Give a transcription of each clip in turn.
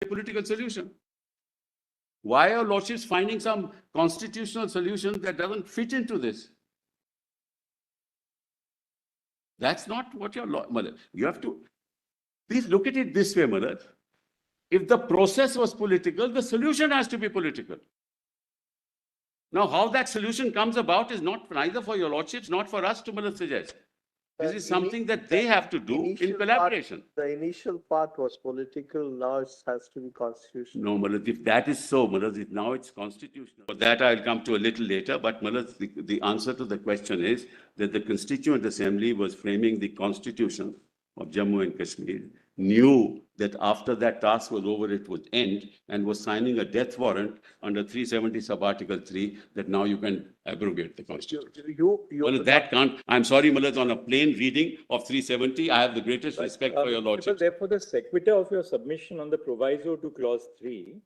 a political solution. Why are lordships finding some constitutional solution that doesn't fit into this? That's not what your law, you have to, please look at it this way, Malad. If the process was political, the solution has to be political. Now, how that solution comes about is not neither for your lordships, not for us to suggest. This is something that they have to do in collaboration. The initial part was political, now it has to be constitutional. No, Malad, if that is so, Malad, now it's constitutional. For that I'll come to a little later, but Malad, the answer to the question is that the Constituent Assembly was framing the constitution of Jammu and Kashmir, knew that after that task was over, it would end, and was signing a death warrant under 370 sub-article 3 that now you can abrogate the constitution. Well, that can't, I'm sorry, Malad, on a plain reading of 370, I have the greatest respect for your lordship. Therefore, the sequitur of your submission on the proviso to clause 3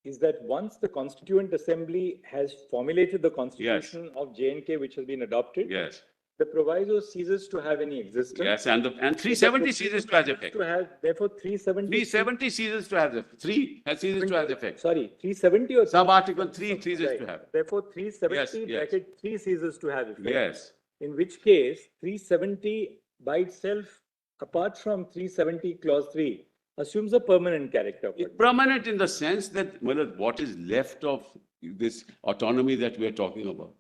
is that once the Constituent Assembly has formulated the constitution of J&K, which has been adopted, Yes. the proviso ceases to have any existence. Yes, and 370 ceases to have effect. Therefore, 370. 370 ceases to have effect. 3 has ceases to have effect. Sorry, 370 or Sub-article 3 ceases to have. Therefore, 370 Yes. bracket 3 ceases to have effect. Yes. In which case, 370 by itself, apart from 370 clause 3, assumes a permanent character. It's permanent in the sense that, well, what is left of this autonomy that we are talking about?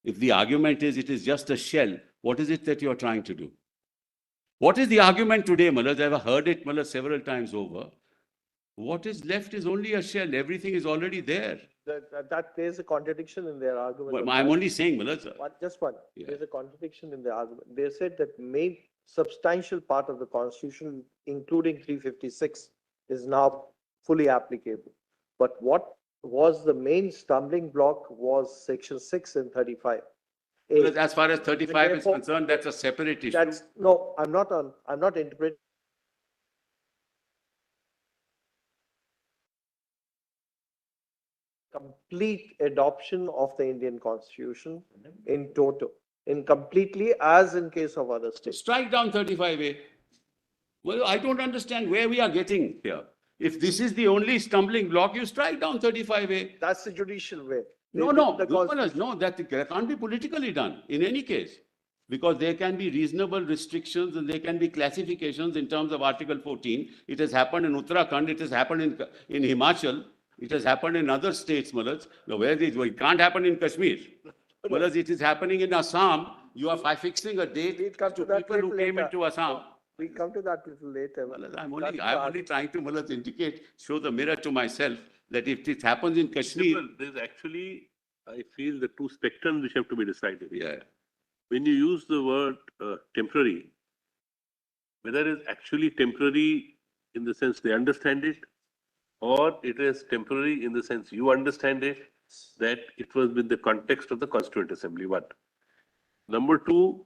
If the argument is it is just a shell, what is it that you're trying to do? What is the argument today, Malad? I've heard it, Malad, several times over. What is left is only a shell. Everything is already there. That there's a contradiction in their argument. Well, I'm only saying, Malad, sir. Just one. Yeah. There's a contradiction in their argument. They said that main substantial part of the constitution, including 356, is now fully applicable. But what was the main stumbling block was section 6 and 35. Because as far as 35 is concerned, that's a separate issue. No, I'm not interpreting. Complete adoption of the Indian Constitution in total, in completely, as in case of other states. Strike down 35A. Well, I don't understand where we are getting here. If this is the only stumbling block, you strike down 35A. That's the judicial way. No, that can't be politically done in any case, because there can be reasonable restrictions and there can be classifications in terms of Article 14. It has happened in Uttarakhand, it has happened in Himachal, it has happened in other states, Malaj. Now, it can't happen in Kashmir. Malaj, it is happening in Assam. You are fixing a date to people who came into Assam. We'll come to that a little later. I'm only trying to, Malaj, indicate, show the mirror to myself that if it happens in Kashmir. There's actually, I feel, the two spectrums which have to be decided. Yeah. When you use the word temporary, whether it's actually temporary in the sense they understand it, or it is temporary in the sense you understand it, that it was with the context of the Constituent Assembly, one. Number two,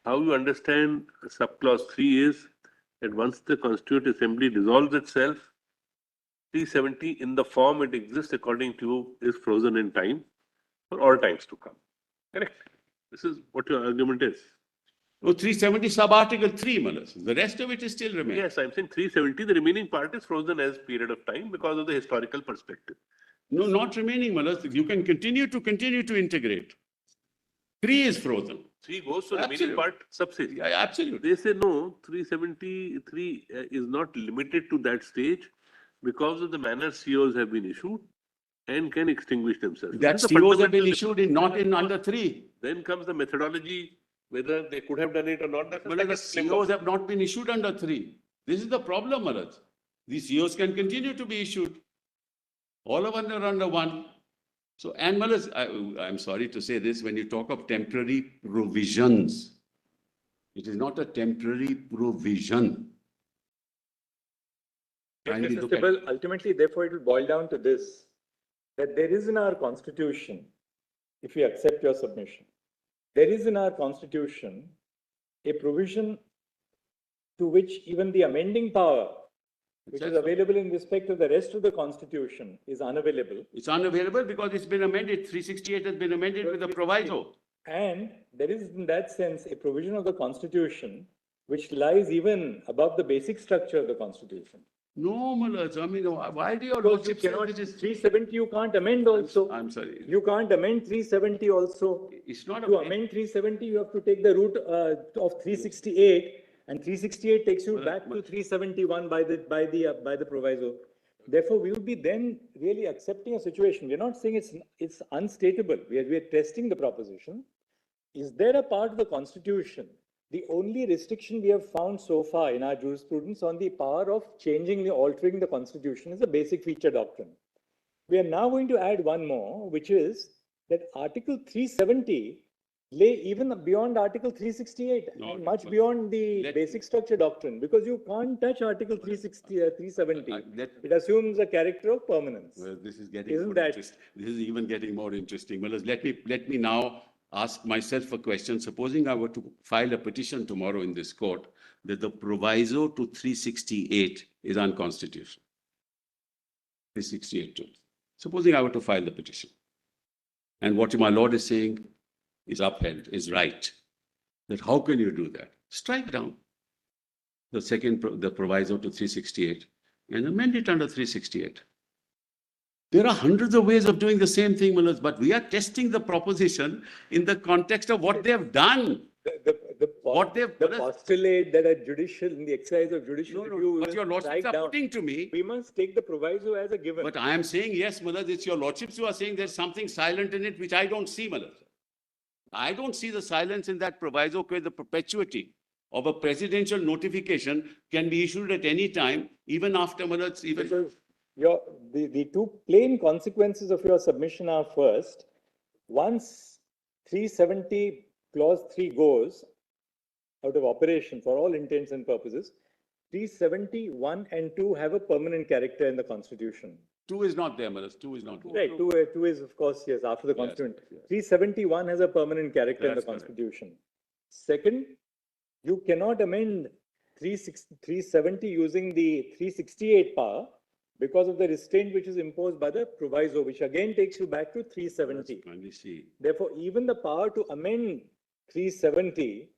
how you understand subclause 3 is that once the Constituent Assembly dissolves itself, 370 in the form it exists according to you is frozen in time for all times to come. Correct? This is what your argument is. No, 370 sub-article 3, Manas. The rest of it is still remaining. Yes, I'm saying 370, the remaining part is frozen as period of time because of the historical perspective. No, not remaining, Manas. You can continue to integrate. 3 is frozen. 3 goes to the remaining part subsidy. Yeah, absolutely. They say no, 373 is not limited to that stage because of the manner COs have been issued and can extinguish themselves. That COs have been issued not in under 3. Then comes the methodology, whether they could have done it or not. But the COs have not been issued under 3. This is the problem, Maharaj. These COs can continue to be issued. All of them are under 1. So, and Maharaj, I'm sorry to say this, when you talk of temporary provisions, it is not a temporary provision. Ultimately, therefore, it will boil down to this, that there is in our constitution, if we accept your submission, there is in our constitution a provision to which even the amending power, which is available in respect of the rest of the constitution, is unavailable. It's unavailable because it's been amended. 368 has been amended with a proviso. And there is, in that sense, a provision of the constitution which lies even above the basic structure of the constitution. No, Malaz, I mean, why do your Because you lordship say cannot, it is? 370 you can't amend also. I'm sorry. You can't amend 370 also. It's not To a. amend 370, you have to take the route of 368, and 368 takes you Well, back to 371 by the proviso. Therefore, we would be then really accepting a situation. We're not saying it's unstateable. We're testing the proposition. Is there a part of the Constitution? The only restriction we have found so far in our jurisprudence on the power of altering the Constitution is the basic feature doctrine. We are now going to add one more, which is that Article 370 lay even beyond Article 368 No, and much but beyond the let- basic structure doctrine, because you can't touch Article 370. It assumes a character of permanence. Well, this is getting Isn't more that- interesting. This is even getting more interesting. Well, let me now ask myself a question. Supposing I were to file a petition tomorrow in this court that the proviso to 368 is unconstitutional. 368 too. Supposing I were to file the petition, and what my lord is saying is upheld, is right. That how can you do that? Strike down the proviso to 368 and amend it under 368. There are hundreds of ways of doing the same thing, Mulaz, but we are testing the proposition in the context of what they have done. What they've- The postulate that in the exercise of judicial review. What will your lordships strike are down. putting to me. We must take the proviso as a given. But I am saying, yes, Mulaz, it's your lordships who are saying there's something silent in it, which I don't see, Mulaz. I don't see the silence in that proviso where the perpetuity of a presidential notification can be issued at any time, even after Mulaz, even. Because the two plain consequences of your submission are, first, once 370 clause 3 goes out of operation for all intents and purposes, 371 and 2 have a permanent character in the Constitution. 2 is not there, Mulaz. 2 is not there. Right, two is of course, yes, after the Yes, Constitution. yes. 371 has a permanent character in the That's correct. Constitution. Second, you cannot amend 370 using the 368 power because of the restraint which is imposed by the proviso, which again takes you back to 370. Kindly see. Therefore, even the power to amend 370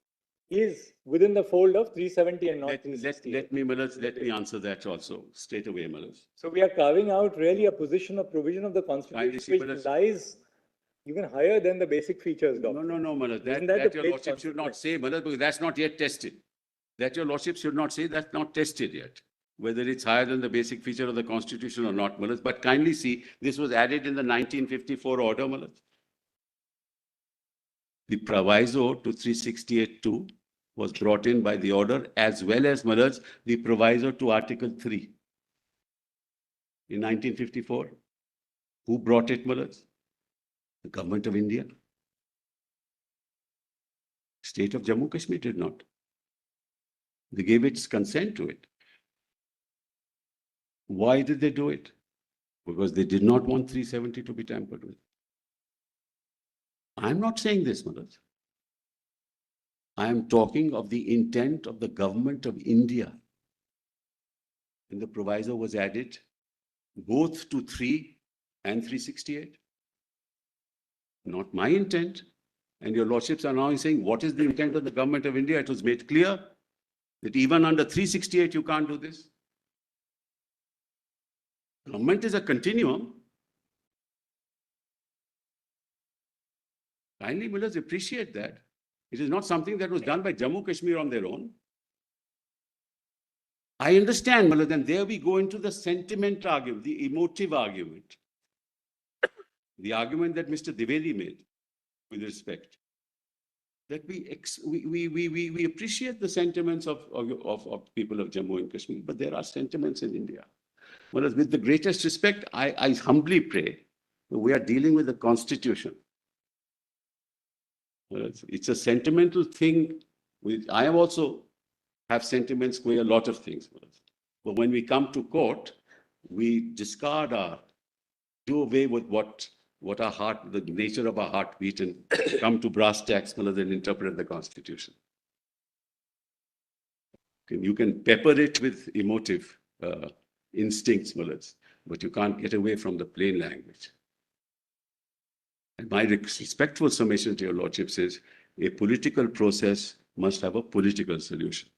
is within the fold of 370 and not Let 368. me, Mulaz, let me answer that also straight away, Mulaz. So we are carving out really a position of provision of the Constitution see, which but it's- lies even higher than the basic features No, doctrine. no, Mulaz, Isn't that that the your big lordship should not consequence? say, Mulaz, because that's not yet tested. That your lordship should not say, that's not tested yet. Whether it's higher than the basic feature of the Constitution or not, Mulaz. But kindly see, this was added in the 1954 order, Mulaz. The proviso to 368(2) was brought in by the order, as well as, Mulaz, the proviso to Article 3 in 1954. Who brought it, Mulaz? The government of India. State of Jammu Kashmir did not. They gave its consent to it. Why did they do it? Because they did not want 370 to be tampered with. I'm not saying this, Mulaz. I am talking of the intent of the government of India. And the proviso was added both to 3 and 368. Not my intent. And your lordships are now saying, what is the intent of the government of India? It was made clear that even under 368, you can't do this. Government is a continuum. Kindly, Mulaz, appreciate that. It is not something that was done by Jammu Kashmir on their own. I understand, Mulaz, and there we go into the sentiment argument, the emotive argument. The argument that Mr. Dwivedi made, with respect. That we appreciate the sentiments of people of Jammu and Kashmir, but there are sentiments in India. Well, with the greatest respect, I humbly pray that we are dealing with the Constitution. Well, it's a sentimental thing. I also have sentiments with a lot of things. But when we come to court, we discard do away with what our heart, the nature of our heartbeat, and come to brass tacks and interpret the Constitution. You can pepper it with emotive instincts, Mulaz, but you can't get away from the plain language. And my respectful summation to your lordships is a political process must have a political solution.